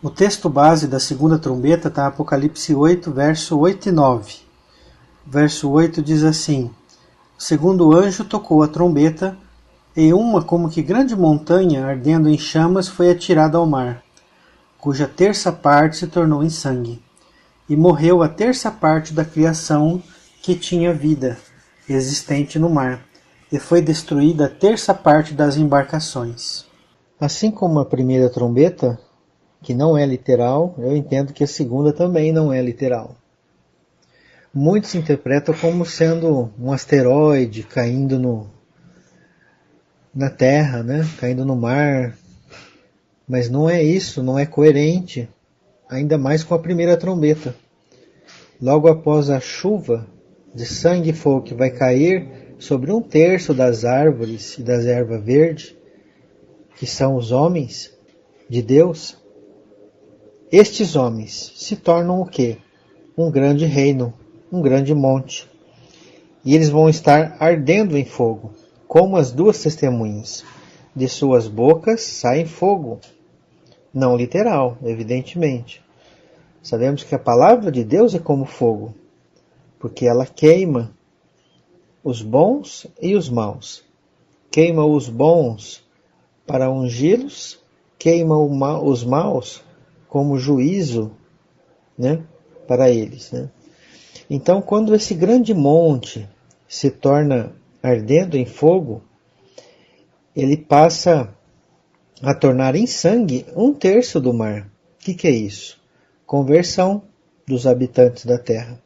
O texto base da segunda trombeta está em Apocalipse 8, verso 8 e 9. Verso 8 diz assim: o segundo anjo tocou a trombeta, e uma como que grande montanha, ardendo em chamas, foi atirada ao mar, cuja terça parte se tornou em sangue. E morreu a terça parte da criação que tinha vida, existente no mar, e foi destruída a terça parte das embarcações. Assim como a primeira trombeta, que não é literal, eu entendo que a segunda também não é literal. Muitos interpretam como sendo um asteroide caindo na Terra, né? Caindo no mar. Mas não é isso, não é coerente, ainda mais com a primeira trombeta. Logo após a chuva de sangue e fogo que vai cair sobre um terço das árvores e das ervas verdes, que são os homens de Deus, estes homens se tornam o quê? Um grande reino, um grande monte. E eles vão estar ardendo em fogo, como as duas testemunhas. De suas bocas sai fogo. Não literal, evidentemente. Sabemos que a palavra de Deus é como fogo, porque ela queima os bons e os maus. Queima os bons para ungí-los, queima os maus como juízo, né, para eles. Né? Então, quando esse grande monte se torna ardendo em fogo, ele passa a tornar em sangue um terço do mar. O que é isso? Conversão dos habitantes da terra.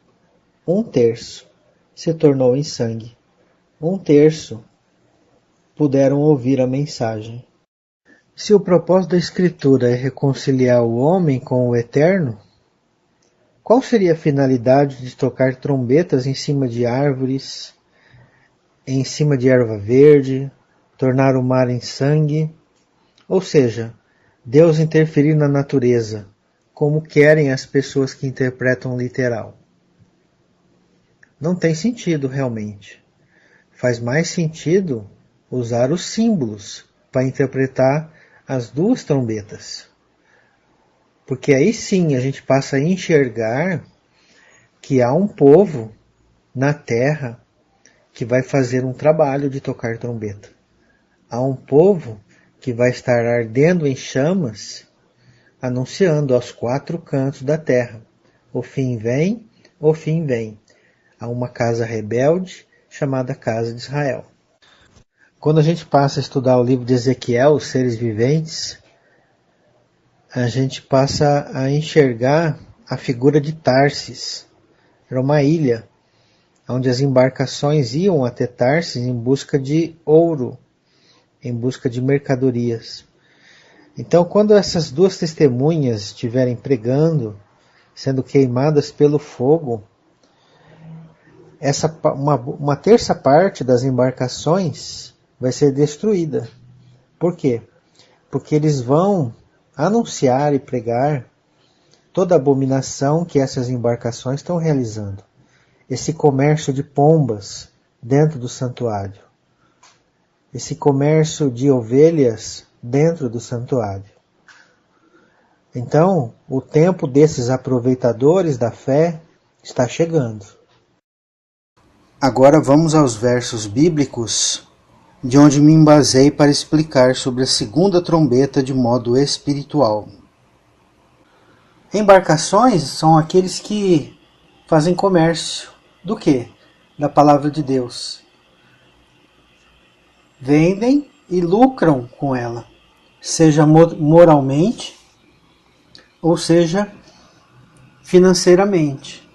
Um terço se tornou em sangue. Um terço puderam ouvir a mensagem. Se o propósito da Escritura é reconciliar o homem com o Eterno, qual seria a finalidade de tocar trombetas em cima de árvores, em cima de erva verde, tornar o mar em sangue? Ou seja, Deus interferir na natureza, como querem as pessoas que interpretam literal. Não tem sentido realmente. Faz mais sentido usar os símbolos para interpretar as duas trombetas. Porque aí sim a gente passa a enxergar que há um povo na terra que vai fazer um trabalho de tocar trombeta. Há um povo que vai estar ardendo em chamas, anunciando aos quatro cantos da terra: o fim vem, o fim vem. Há uma casa rebelde chamada Casa de Israel. Quando a gente passa a estudar o livro de Ezequiel, os seres viventes, a gente passa a enxergar a figura de Tarsis. Era uma ilha onde as embarcações iam até Tarsis em busca de ouro, em busca de mercadorias. Então, quando essas duas testemunhas estiverem pregando, sendo queimadas pelo fogo, uma terça parte das embarcações vai ser destruída. Por quê? Porque eles vão anunciar e pregar toda a abominação que essas embarcações estão realizando. Esse comércio de pombas dentro do santuário. Esse comércio de ovelhas dentro do santuário. Então, o tempo desses aproveitadores da fé está chegando. Agora vamos aos versos bíblicos, de onde me embasei para explicar sobre a segunda trombeta de modo espiritual. Embarcações são aqueles que fazem comércio. Do quê? Da palavra de Deus. Vendem e lucram com ela, seja moralmente ou seja financeiramente.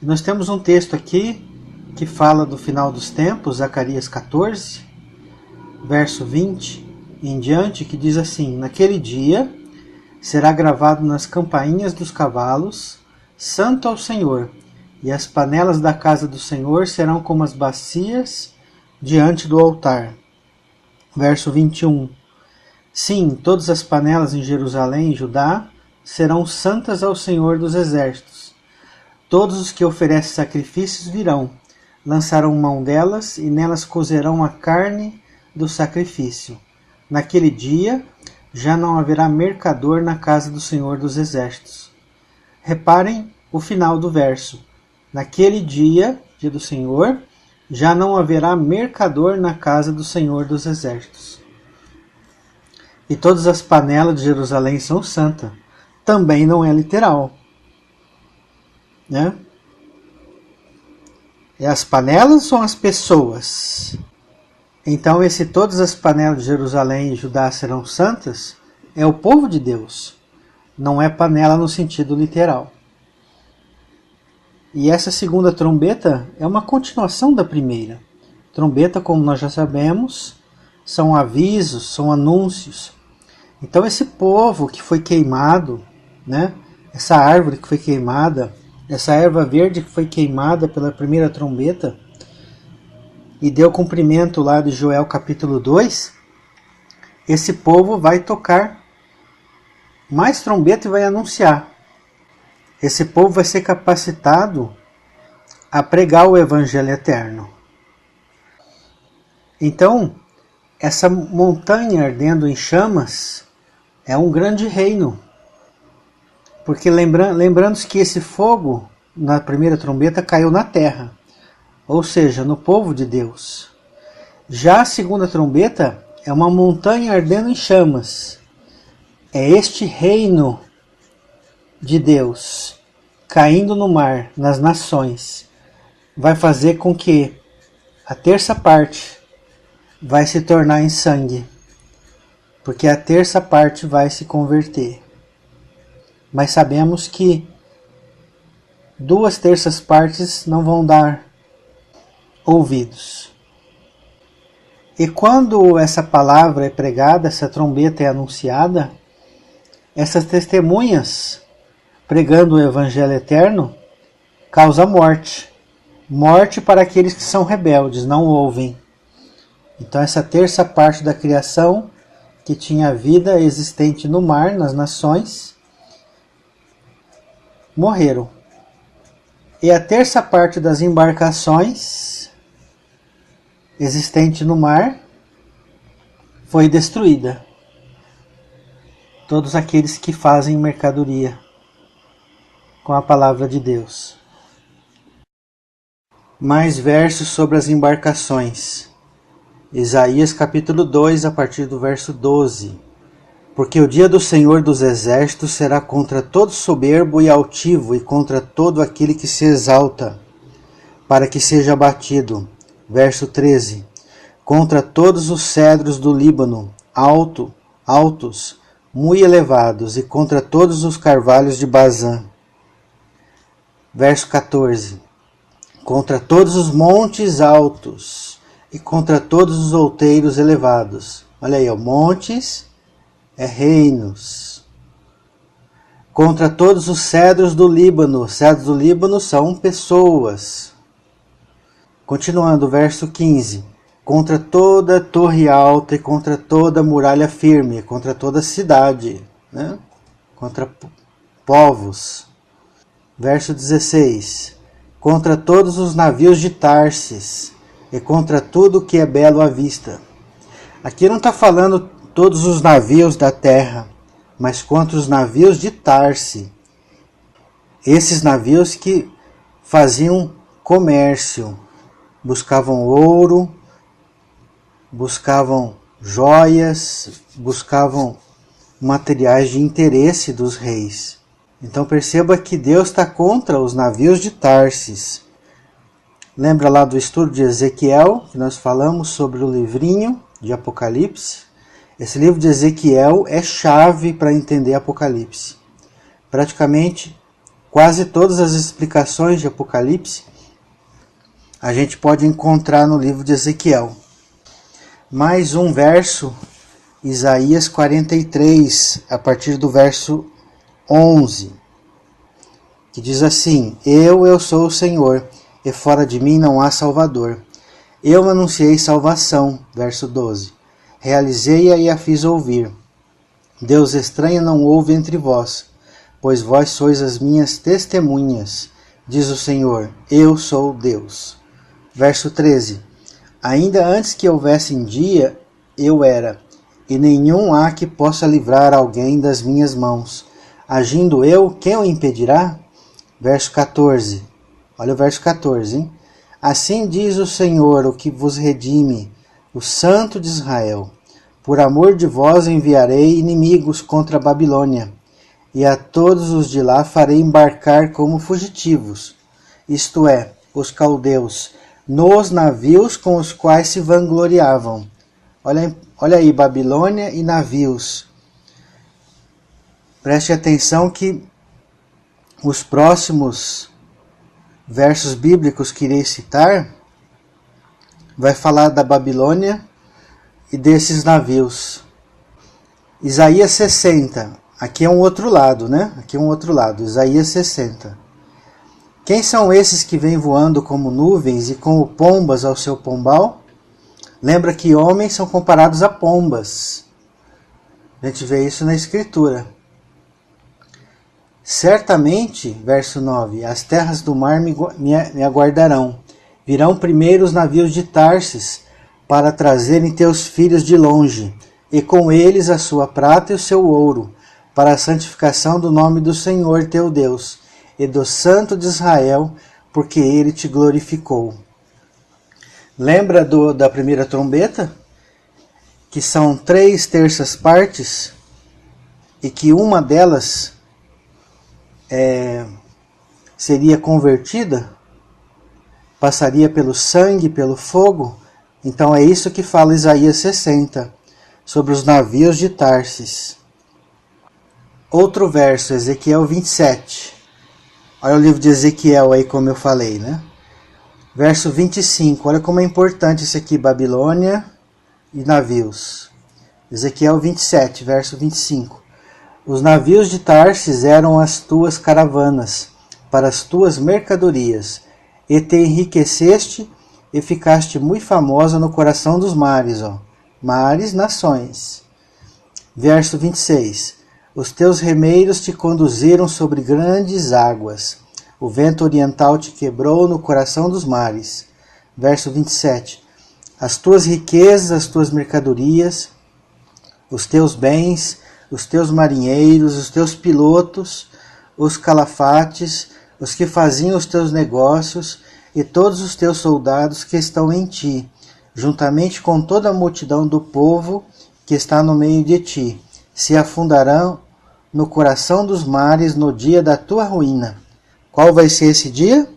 Nós temos um texto aqui que fala do final dos tempos, Zacarias 14, verso 20 em diante, que diz assim: naquele dia será gravado nas campainhas dos cavalos: Santo ao Senhor, e as panelas da casa do Senhor serão como as bacias diante do altar. Verso 21. Sim, todas as panelas em Jerusalém e Judá serão santas ao Senhor dos exércitos. Todos os que oferecem sacrifícios virão, lançarão mão delas e nelas cozerão a carne do sacrifício. Naquele dia já não haverá mercador na casa do Senhor dos Exércitos. Reparem o final do verso. Naquele dia, dia do Senhor, já não haverá mercador na casa do Senhor dos Exércitos. E todas as panelas de Jerusalém são santas. Também não é literal, né? E as panelas são as pessoas. Então, todas as panelas de Jerusalém e Judá serão santas, é o povo de Deus. Não é panela no sentido literal. E essa segunda trombeta é uma continuação da primeira. Trombeta, como nós já sabemos, são avisos, são anúncios. Então esse povo que foi queimado, né? Essa árvore que foi queimada, essa erva verde que foi queimada pela primeira trombeta, e deu cumprimento lá de Joel capítulo 2, esse povo vai tocar mais trombeta e vai anunciar. Esse povo vai ser capacitado a pregar o Evangelho eterno. Então, essa montanha ardendo em chamas é um grande reino. Porque lembrando-se que esse fogo, na primeira trombeta, caiu na terra. Ou seja, no povo de Deus. Já a segunda trombeta é uma montanha ardendo em chamas. É este reino de Deus caindo no mar, nas nações, vai fazer com que a terça parte vai se tornar em sangue, porque a terça parte vai se converter. Mas sabemos que 2/3 partes não vão dar ouvidos. E quando essa palavra é pregada, essa trombeta é anunciada, essas testemunhas pregando o Evangelho eterno causa morte. Morte para aqueles que são rebeldes, não ouvem. Então essa terça parte da criação, que tinha vida existente no mar, nas nações, morreram. E a terça parte das embarcações existente no mar foi destruída. Todos aqueles que fazem mercadoria com a palavra de Deus. Mais versos sobre as embarcações. Isaías capítulo 2, a partir do verso 12. Porque o dia do Senhor dos Exércitos será contra todo soberbo e altivo, e contra todo aquele que se exalta, para que seja abatido. Verso 13. Contra todos os cedros do Líbano, altos, muito elevados, e contra todos os carvalhos de Bazã. Verso 14. Contra todos os montes altos, e contra todos os outeiros elevados. Olha aí, ó, montes é reinos. Contra todos os cedros do Líbano. Cedros do Líbano são pessoas. Continuando, verso 15. Contra toda torre alta e contra toda muralha firme, contra toda cidade, né? Contra povos. Verso 16. Contra todos os navios de Tarsis e contra tudo que é belo à vista. Aqui não está falando todos os navios da terra, mas contra os navios de Tarse. Esses navios que faziam comércio, buscavam ouro, buscavam joias, buscavam materiais de interesse dos reis. Então perceba que Deus está contra os navios de Tarsis. Lembra lá do estudo de Ezequiel, que nós falamos sobre o livrinho de Apocalipse? Esse livro de Ezequiel é chave para entender Apocalipse. Praticamente, quase todas as explicações de Apocalipse a gente pode encontrar no livro de Ezequiel. Mais um verso, Isaías 43, a partir do verso 11, que diz assim: Eu sou o Senhor, e fora de mim não há Salvador. Eu anunciei salvação, verso 12. Realizei-a e a fiz ouvir. Deus estranho não houve entre vós, pois vós sois as minhas testemunhas, diz o Senhor, eu sou Deus. Verso 13. Ainda antes que houvesse dia, eu era, e nenhum há que possa livrar alguém das minhas mãos. Agindo eu, quem o impedirá? Verso 14. Olha o verso 14, hein? Assim diz o Senhor, o que vos redime, o Santo de Israel. Por amor de vós enviarei inimigos contra a Babilônia, e a todos os de lá farei embarcar como fugitivos, isto é, os caldeus, nos navios com os quais se vangloriavam. Olha aí, Babilônia e navios. Preste atenção que os próximos versos bíblicos que irei citar vai falar da Babilônia e desses navios. Isaías 60. Aqui é um outro lado, né? Aqui é um outro lado. Isaías 60. Quem são esses que vêm voando como nuvens e como pombas ao seu pombal? Lembra que homens são comparados a pombas. A gente vê isso na Escritura. Certamente, verso 9, as terras do mar me aguardarão. Virão primeiro os navios de Tarsis, para trazerem teus filhos de longe, e com eles a sua prata e o seu ouro, para a santificação do nome do Senhor teu Deus, e do Santo de Israel, porque ele te glorificou. Lembra da primeira trombeta? Que são 3/3 partes, e que uma delas seria convertida, passaria pelo sangue, pelo fogo. Então é isso que fala Isaías 60, sobre os navios de Tarsis. Outro verso, Ezequiel 27. Olha o livro de Ezequiel aí, como eu falei, né? Verso 25, olha como é importante isso aqui, Babilônia e navios. Ezequiel 27, verso 25. Os navios de Tarsis eram as tuas caravanas, para as tuas mercadorias, e te enriqueceste e ficaste muito famosa no coração dos mares, mares, nações. Verso 26. Os teus remeiros te conduziram sobre grandes águas, o vento oriental te quebrou no coração dos mares. Verso 27. As tuas riquezas, as tuas mercadorias, os teus bens, os teus marinheiros, os teus pilotos, os calafates, os que faziam os teus negócios, e todos os teus soldados que estão em ti, juntamente com toda a multidão do povo que está no meio de ti, se afundarão no coração dos mares no dia da tua ruína. Qual vai ser esse dia?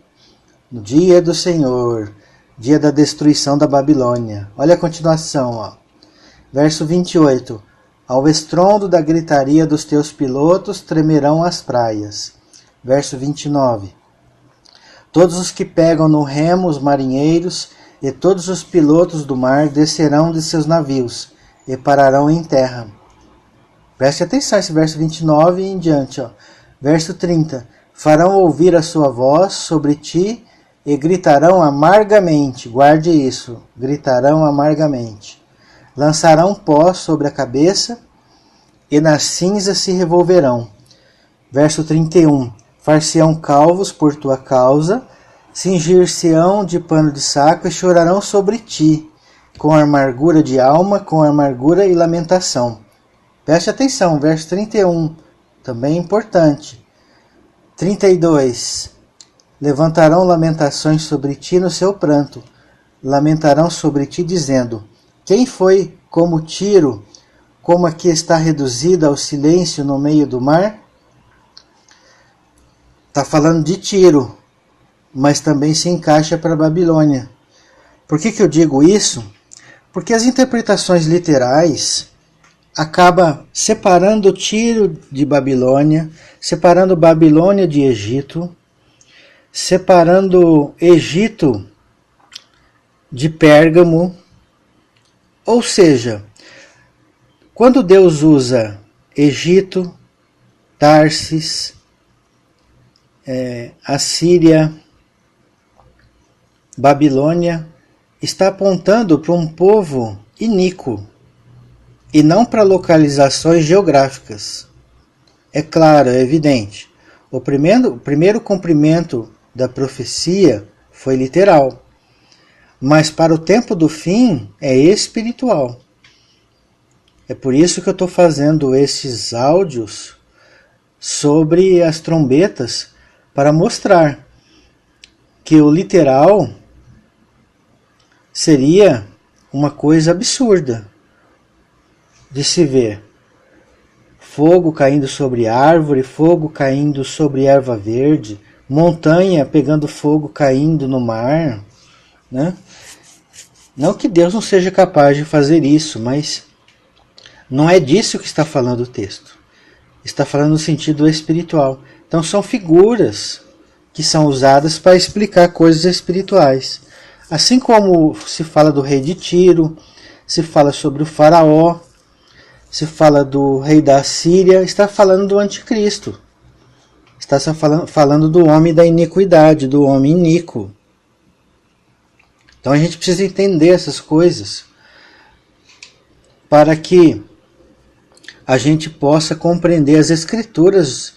No dia do Senhor, dia da destruição da Babilônia. Olha a continuação, Verso 28. Ao estrondo da gritaria dos teus pilotos tremerão as praias. Verso 29. Todos os que pegam no remo os marinheiros e todos os pilotos do mar descerão de seus navios e pararão em terra. Preste atenção esse verso 29 e em diante. Verso 30. Farão ouvir a sua voz sobre ti e gritarão amargamente. Guarde isso. Gritarão amargamente. Lançarão pó sobre a cabeça e nas cinzas se revolverão. Verso 31. Far-se-ão calvos por tua causa, cingir-se-ão de pano de saco e chorarão sobre ti, com amargura de alma, com amargura e lamentação. Preste atenção, verso 31, também importante. 32. Levantarão lamentações sobre ti no seu pranto, lamentarão sobre ti dizendo, quem foi como Tiro, como aqui está reduzida ao silêncio no meio do mar? Está falando de Tiro, mas também se encaixa para a Babilônia. Por que eu digo isso? Porque as interpretações literais acabam separando Tiro de Babilônia, separando Babilônia de Egito, separando Egito de Pérgamo. Ou seja, quando Deus usa Egito, Tarsis, Assíria, Babilônia, está apontando para um povo iníquo e não para localizações geográficas. É claro, é evidente. O primeiro cumprimento da profecia foi literal, mas para o tempo do fim é espiritual. É por isso que eu estou fazendo esses áudios sobre as trombetas, para mostrar que o literal seria uma coisa absurda de se ver. Fogo caindo sobre árvore, fogo caindo sobre erva verde, montanha pegando fogo caindo no mar, né? Não que Deus não seja capaz de fazer isso, mas não é disso que está falando o texto. Está falando no sentido espiritual. Então são figuras que são usadas para explicar coisas espirituais. Assim como se fala do rei de Tiro, se fala sobre o faraó, se fala do rei da Síria, está falando do anticristo. Está falando do homem da iniquidade, do homem iníquo. Então a gente precisa entender essas coisas para que a gente possa compreender as Escrituras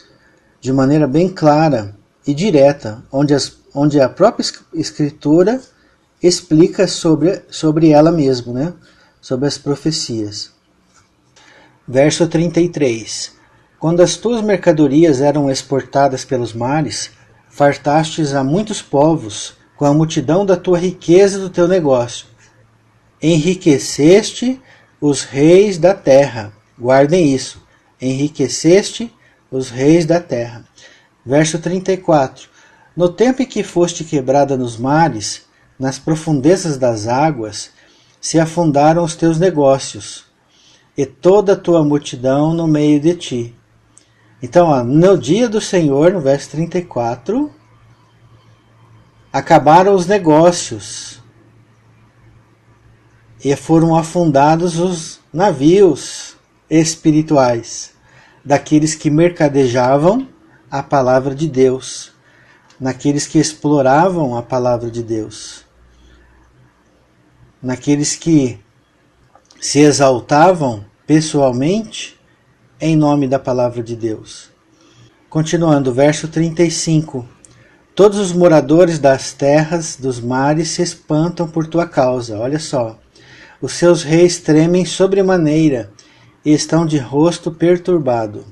de maneira bem clara e direta, onde a própria Escritura explica sobre ela mesma, né? Sobre as profecias. Verso 33. Quando as tuas mercadorias eram exportadas pelos mares, fartastes a muitos povos com a multidão da tua riqueza e do teu negócio. Enriqueceste os reis da terra. Guardem isso. Enriqueceste os reis da terra. Verso 34. No tempo em que foste quebrada nos mares, nas profundezas das águas, se afundaram os teus negócios, e toda a tua multidão no meio de ti. Então, no dia do Senhor, no verso 34, acabaram os negócios, e foram afundados os navios espirituais, daqueles que mercadejavam a palavra de Deus, naqueles que exploravam a palavra de Deus, naqueles que se exaltavam pessoalmente em nome da palavra de Deus. Continuando, verso 35. Todos os moradores das terras dos mares se espantam por tua causa. Olha só. Os seus reis tremem sobremaneira e estão de rosto perturbado.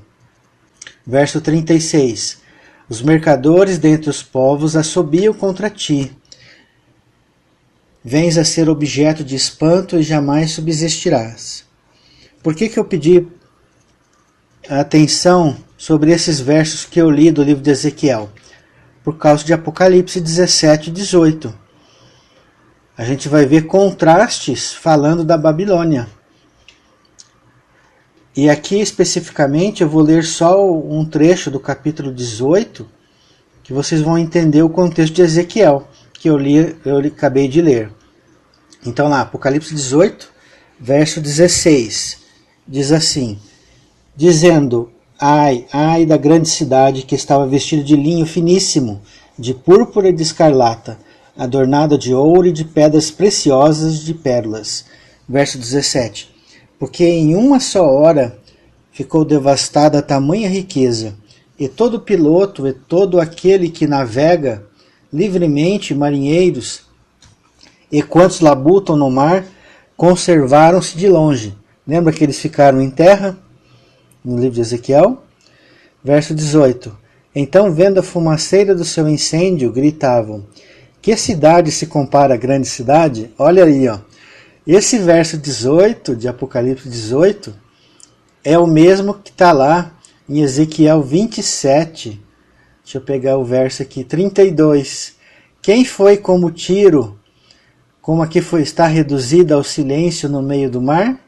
Verso 36. Os mercadores dentre os povos assobiam contra ti. Vens a ser objeto de espanto e jamais subsistirás. Por que eu pedi atenção sobre esses versos que eu li do livro de Ezequiel? Por causa de Apocalipse 17 e 18. A gente vai ver contrastes falando da Babilônia. E aqui especificamente eu vou ler só um trecho do capítulo 18, que vocês vão entender o contexto de Ezequiel, que eu acabei de ler. Então lá, Apocalipse 18, verso 16, diz assim: dizendo: ai, ai da grande cidade que estava vestida de linho finíssimo, de púrpura e de escarlata, adornada de ouro e de pedras preciosas de pérolas. Verso 17. Porque em uma só hora ficou devastada a tamanha riqueza, e todo piloto e todo aquele que navega livremente, marinheiros, e quantos labutam no mar, conservaram-se de longe. Lembra que eles ficaram em terra? No livro de Ezequiel? Verso 18. Então, vendo a fumaceira do seu incêndio, gritavam: que cidade se compara à grande cidade? Olha aí, ó. Esse verso 18, de Apocalipse 18, é o mesmo que está lá em Ezequiel 27. Deixa eu pegar o verso aqui, 32. Quem foi como Tiro, como aqui está reduzida ao silêncio no meio do mar?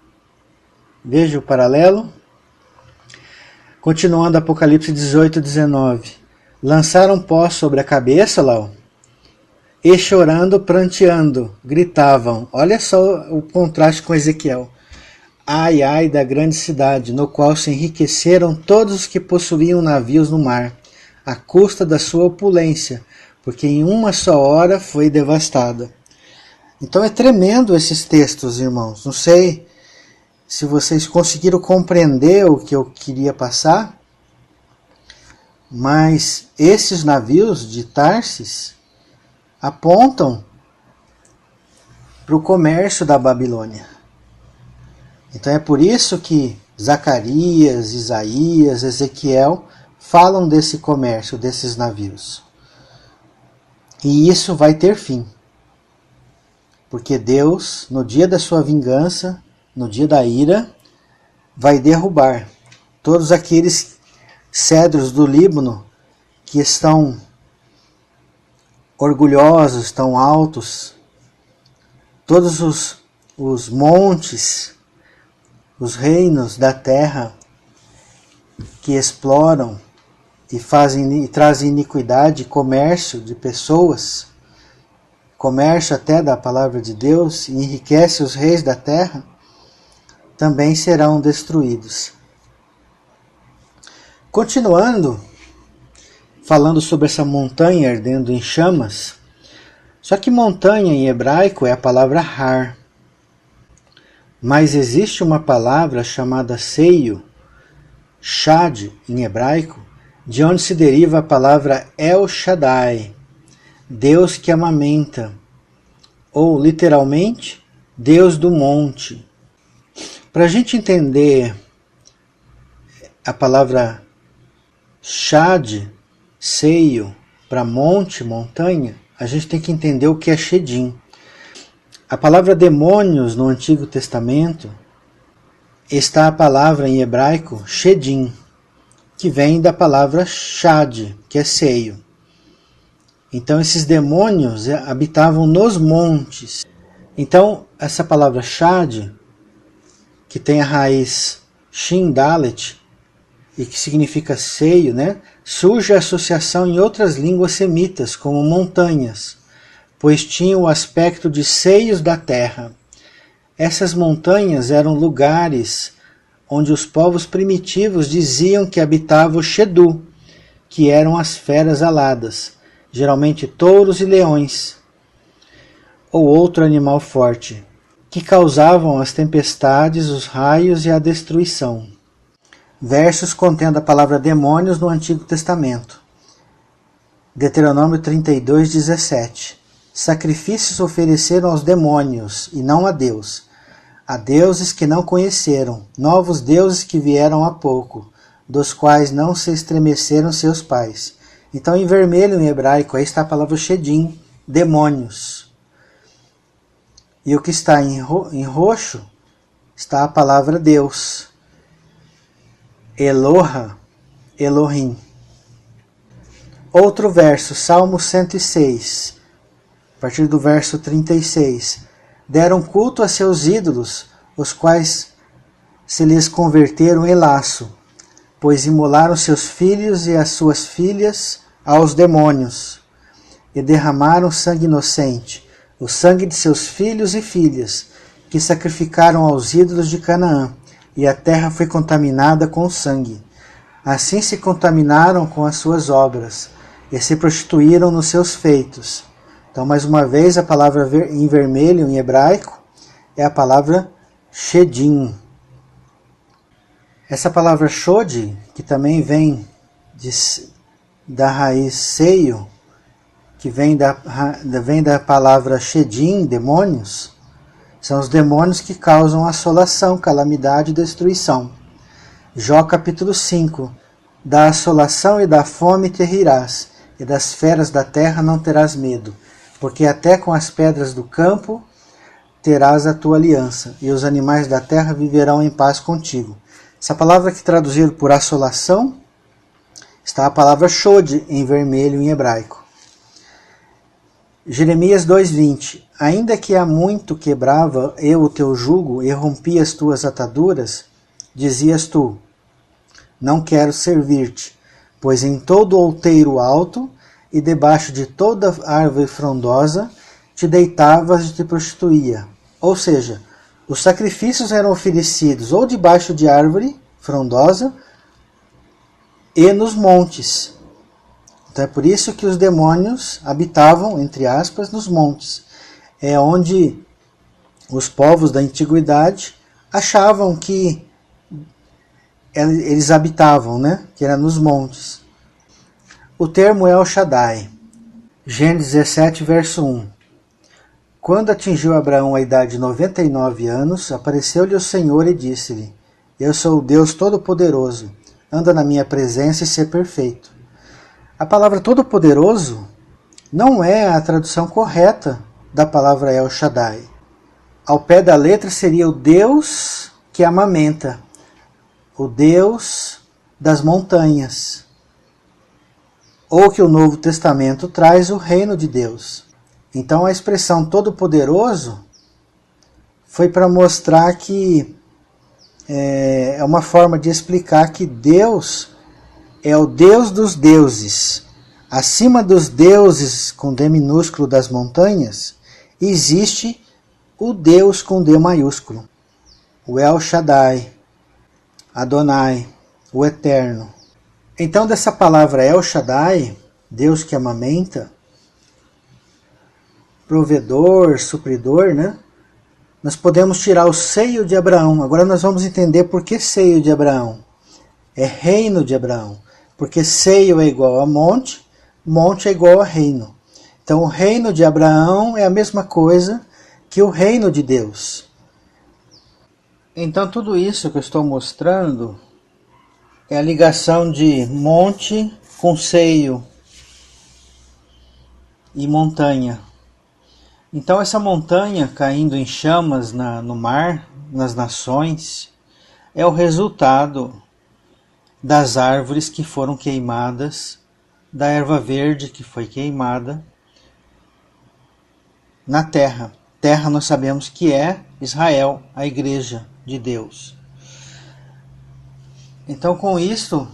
Veja o paralelo. Continuando, Apocalipse 18, 19. Lançaram pó sobre a cabeça, lá, e chorando, pranteando, gritavam. Olha só o contraste com Ezequiel. Ai, ai da grande cidade, no qual se enriqueceram todos os que possuíam navios no mar, à custa da sua opulência, porque em uma só hora foi devastada. Então é tremendo esses textos, irmãos. Não sei se vocês conseguiram compreender o que eu queria passar, mas esses navios de Tarsis apontam para o comércio da Babilônia. Então é por isso que Zacarias, Isaías, Ezequiel falam desse comércio, desses navios. E isso vai ter fim. Porque Deus, no dia da sua vingança, no dia da ira, vai derrubar todos aqueles cedros do Líbano que estão orgulhosos, estão altos, todos os montes, os reinos da terra que exploram e trazem iniquidade, comércio de pessoas, comércio até da palavra de Deus, e enriquece os reis da terra, também serão destruídos. Continuando, falando sobre essa montanha ardendo em chamas, só que montanha em hebraico é a palavra har, mas existe uma palavra chamada seio, shad em hebraico, de onde se deriva a palavra El Shaddai, Deus que amamenta, ou literalmente, Deus do monte. Para a gente entender a palavra shad, seio, para monte, montanha, a gente tem que entender o que é shedim. A palavra demônios no Antigo Testamento está a palavra em hebraico shedim, que vem da palavra shad, que é seio. Então esses demônios habitavam nos montes. Então essa palavra shad, que tem a raiz shin dalet, e que significa seio, né? Surge a associação em outras línguas semitas, como montanhas, pois tinham o aspecto de seios da terra. Essas montanhas eram lugares onde os povos primitivos diziam que habitava o Shedu, que eram as feras aladas, geralmente touros e leões, ou outro animal forte, que causavam as tempestades, os raios e a destruição. Versos contendo a palavra demônios no Antigo Testamento. Deuteronômio 32:17. Sacrifícios ofereceram aos demônios, e não a Deus, a deuses que não conheceram, novos deuses que vieram há pouco, dos quais não se estremeceram seus pais. Então, em vermelho, em hebraico, aí está a palavra shedim, demônios. E o que está em roxo está a palavra Deus, Eloha, Elohim. Outro verso, Salmo 106, a partir do verso 36. Deram culto a seus ídolos, os quais se lhes converteram em laço, pois imolaram seus filhos e as suas filhas aos demônios, e derramaram sangue inocente, o sangue de seus filhos e filhas, que sacrificaram aos ídolos de Canaã, e a terra foi contaminada com sangue. Assim se contaminaram com as suas obras, e se prostituíram nos seus feitos. Então, mais uma vez, a palavra em vermelho, em hebraico, é a palavra shedim. Essa palavra shod, que também vem da raiz seio, que vem da palavra shedim, demônios, são os demônios que causam assolação, calamidade e destruição. Jó capítulo 5. Da assolação e da fome te rirás, e das feras da terra não terás medo, porque até com as pedras do campo terás a tua aliança, e os animais da terra viverão em paz contigo. Essa palavra que traduzido por assolação, está a palavra shod em vermelho em hebraico. Jeremias 2:20. Ainda que há muito quebrava eu o teu jugo e rompia as tuas ataduras, dizias tu, não quero servir-te, pois em todo outeiro alto e debaixo de toda árvore frondosa te deitavas e te prostituía. Ou seja, os sacrifícios eram oferecidos ou debaixo de árvore frondosa e nos montes. Então é por isso que os demônios habitavam, entre aspas, nos montes. É onde os povos da antiguidade achavam que eles habitavam, né? Que era nos montes. O termo El Shaddai. Gênesis 17, verso 1. Quando atingiu Abraão a idade de 99 anos, apareceu-lhe o Senhor e disse-lhe: Eu sou o Deus Todo-Poderoso, anda na minha presença e sê perfeito. A palavra Todo-Poderoso não é a tradução correta da palavra El Shaddai. Ao pé da letra seria o Deus que amamenta, o Deus das montanhas, ou que o Novo Testamento traz o reino de Deus. Então a expressão Todo-Poderoso foi para mostrar que é uma forma de explicar que Deus é o Deus dos deuses. Acima dos deuses com D minúsculo das montanhas, existe o Deus com D maiúsculo, o El Shaddai, Adonai, o Eterno. Então dessa palavra El Shaddai, Deus que amamenta, provedor, supridor, né? Nós podemos tirar o seio de Abraão. Agora nós vamos entender por que seio de Abraão. É reino de Abraão. Porque seio é igual a monte, monte é igual a reino. Então o reino de Abraão é a mesma coisa que o reino de Deus. Então tudo isso que eu estou mostrando é a ligação de monte com seio e montanha. Então essa montanha caindo em chamas no mar, nas nações, é o resultado das árvores que foram queimadas, da erva verde que foi queimada na terra. Terra nós sabemos que é Israel, a igreja de Deus. Então com isto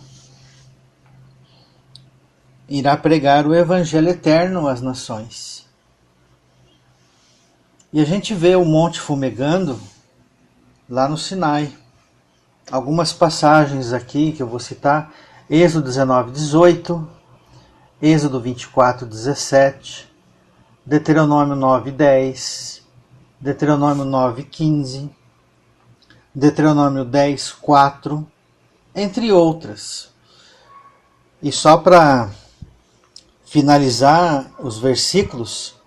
irá pregar o evangelho eterno às nações. E a gente vê o monte fumegando lá no Sinai. Algumas passagens aqui que eu vou citar: Êxodo 19, 18, Êxodo 24, 17, Deuteronômio 9, 10, Deuteronômio 9, 15, Deuteronômio 10, 4, entre outras. E só para finalizar os versículos,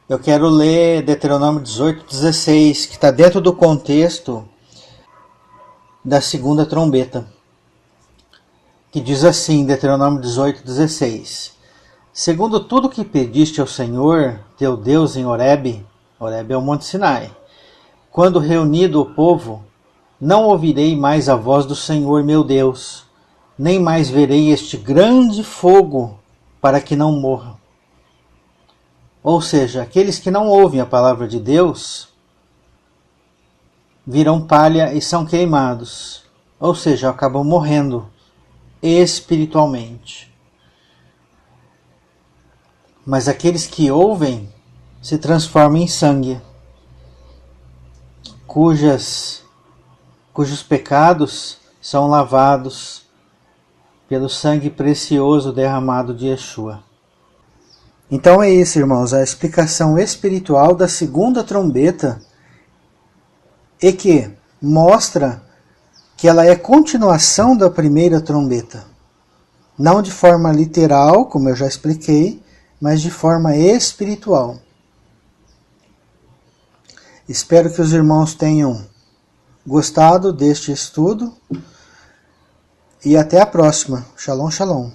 eu quero ler Deuteronômio 18, 16, que está dentro do contexto da segunda trombeta, que diz assim, Deuteronômio 18, 16: Segundo tudo que pediste ao Senhor, teu Deus, em Horebe, Horebe é o Monte Sinai, quando reunido o povo, não ouvirei mais a voz do Senhor meu Deus, nem mais verei este grande fogo, para que não morra. Ou seja, aqueles que não ouvem a palavra de Deus viram palha e são queimados, ou seja, acabam morrendo espiritualmente. Mas aqueles que ouvem se transformam em sangue, cujos pecados são lavados pelo sangue precioso derramado de Yeshua. Então é isso, irmãos, a explicação espiritual da segunda trombeta, e que mostra que ela é continuação da primeira trombeta. Não de forma literal, como eu já expliquei, mas de forma espiritual. Espero que os irmãos tenham gostado deste estudo e até a próxima. Shalom, shalom.